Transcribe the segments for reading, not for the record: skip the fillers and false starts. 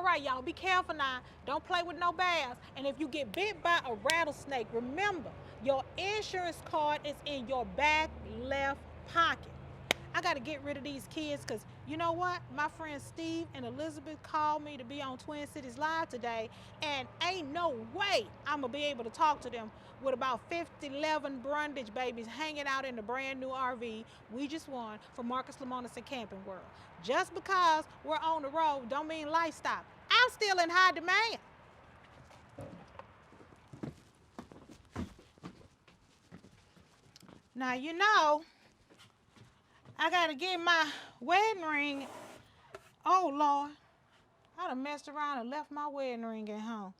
right, y'all, be careful now. Don't play with no bears. And if you get bit by a rattlesnake, remember, your insurance card is in your back left pocket. I got to get rid of these kids because you know what? My friends Steve and Elizabeth called me to be on Twin Cities Live today, and ain't no way I'm going to be able to talk to them with about 11 Brundidge babies hanging out in the brand new RV we just won from Marcus Lemonis and Camping World. Just because we're on the road don't mean life stop. I'm still in high demand. Now, you know, I gotta get my wedding ring. Oh, Lord. I done messed around and left my wedding ring at home.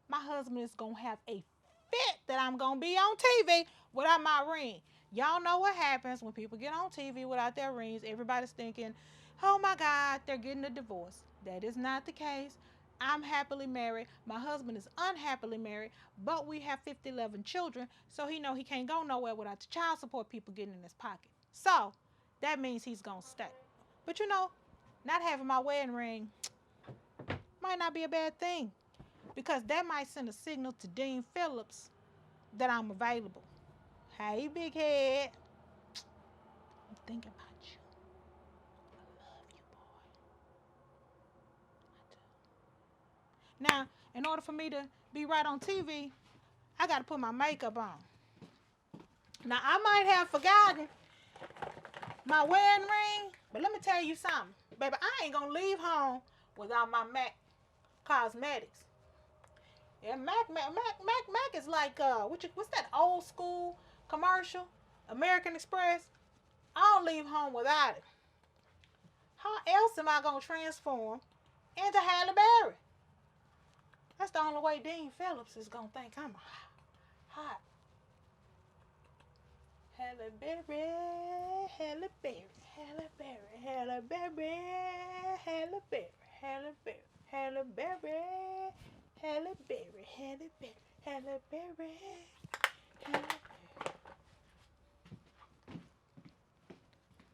My husband is gonna have a fit that I'm gonna be on TV without my ring. Y'all know what happens when people get on TV without their rings. Everybody's thinking, oh my God, they're getting a divorce. That is not the case. I'm happily married. My husband is unhappily married, but we have 11 children, so he know he can't go nowhere without the child support people getting in his pocket. So that means he's gonna stay. But you know, not having my wedding ring might not be a bad thing because that might send a signal to Dean Phillips that I'm available. Hey, big head. I'm thinking about you. I love you, boy. I do. Now, in order for me to be right on TV, I got to put my makeup on. Now, I might have forgotten my wedding ring, but let me tell you something. Baby, I ain't going to leave home without my MAC cosmetics. Yeah, Mac is like what's that old school commercial? American Express. I don't leave home without it. How else am I gonna transform into Halle Berry? That's the only way Dean Phillips is gonna think I'm hot. Halle Berry, Halle Berry, Halle Berry, Halle Berry, Halle Berry, Halle Berry, Halle Berry. Halle Berry, Halle Berry, Halle Berry, Halle Berry.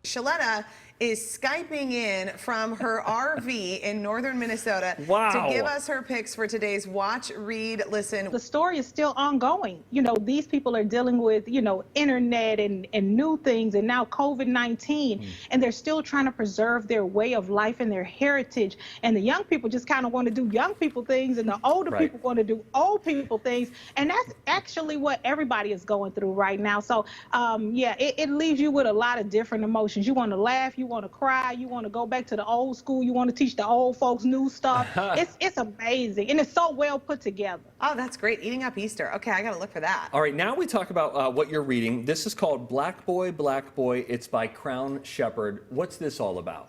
Shaletta is Skyping in from her RV in northern Minnesota Wow. to give us her picks for today's Watch, Read, Listen. The story is still ongoing. You know, these people are dealing with, you know, internet and new things and now COVID-19, and they're still trying to preserve their way of life and their heritage. And the young people just kind of want to do young people things, and the older people want to do old people things. And that's actually what everybody is going through right now. So, yeah, it leaves you with a lot of different emotions. You want to laugh, you want to cry, you want to go back to the old school, you want to teach the old folks new stuff. It's amazing, and it's so well put together. Oh, that's great. Eating up Easter. Okay, I got to look for that. All right, now we talk about what you're reading. This is called Black Boy, Black Boy. It's by Crown Shepherd. What's this all about?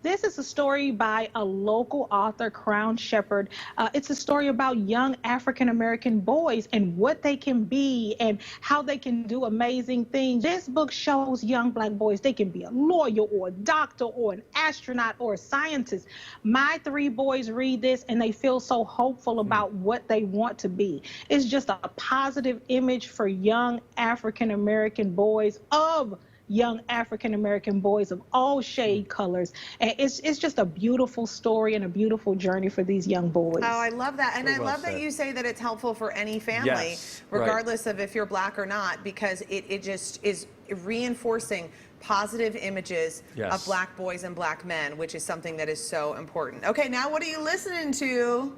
This is a story by a local author, Crown Shepherd. It's a story about young African-American boys and what they can be and how they can do amazing things. This book shows young black boys they can be a lawyer or a doctor or an astronaut or a scientist. My 3 boys read this and they feel so hopeful about what they want to be. It's just a positive image for young African-American boys of young African-American boys of all shade colors. And it's just a beautiful story and a beautiful journey for these young boys. Oh, I love that. And Very I well love that said. you say that it's helpful for any family, Yes, regardless of if you're black or not, because it just is reinforcing positive images of black boys and black men, which is something that is so important. Okay, now what are you listening to?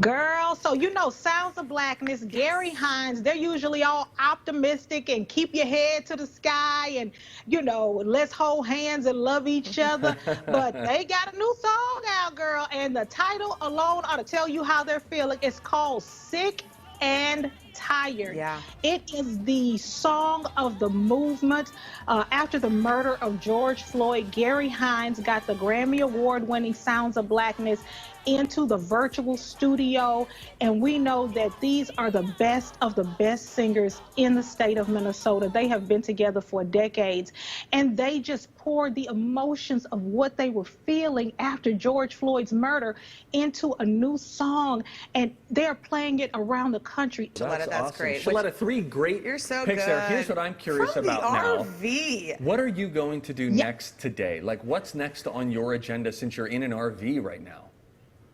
Girl, so you know Sounds of Blackness, Gary Hines, they're usually all optimistic and keep your head to the sky and, you know, let's hold hands and love each other. But they got a new song out, girl, and the title alone ought to tell you how they're feeling. It's called Sick and Tired. Yeah. It is the song of the movement. After the murder of George Floyd, Gary Hines got the Grammy Award-winning Sounds of Blackness into the virtual studio, and we know that these are the best of the best singers in the state of Minnesota. They have been together for decades, and they just poured the emotions of what they were feeling after George Floyd's murder into a new song, and they're playing it around the country. Shaletta, Shaletta. That's awesome. great. Shaletta, 3 great You're so picks there. Here's good. what I'm curious From about the now. RV. What are you going to do next today? Like, what's next on your agenda since you're in an RV right now?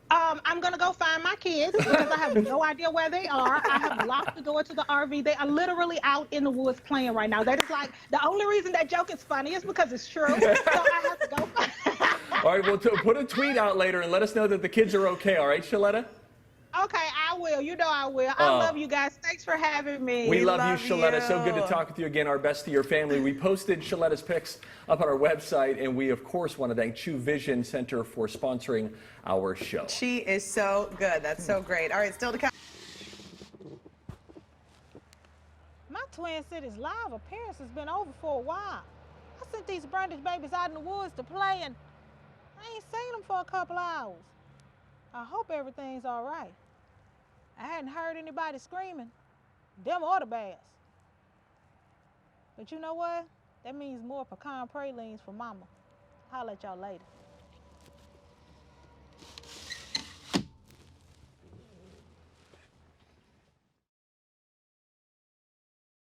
I'm gonna go find my kids because I have no idea where they are. I have locked the door to the RV. They are literally out in the woods playing right now. They're just like, the only reason that joke is funny is because it's true. So I have to go. All right, well, put a tweet out later and let us know that the kids are okay. All right, Shaletta? Okay, I will. You know I will. I love you guys. Thanks for having me. We love you, love Shaletta. So you. good to talk with you again. Our best to your family. We posted Shaletta's pics up on our website, and we, of course, want to thank True Vision Center for sponsoring our show. She is so good. That's so great. All right, still to come. My Twin Cities Live appearance has been over for a while. I sent these Brundidge babies out in the woods to play, and I ain't seen them for a couple hours. I hope everything's all right. I hadn't heard anybody screaming, them or the bass. But you know what? That means more pecan pralines for Mama. Holla at y'all later.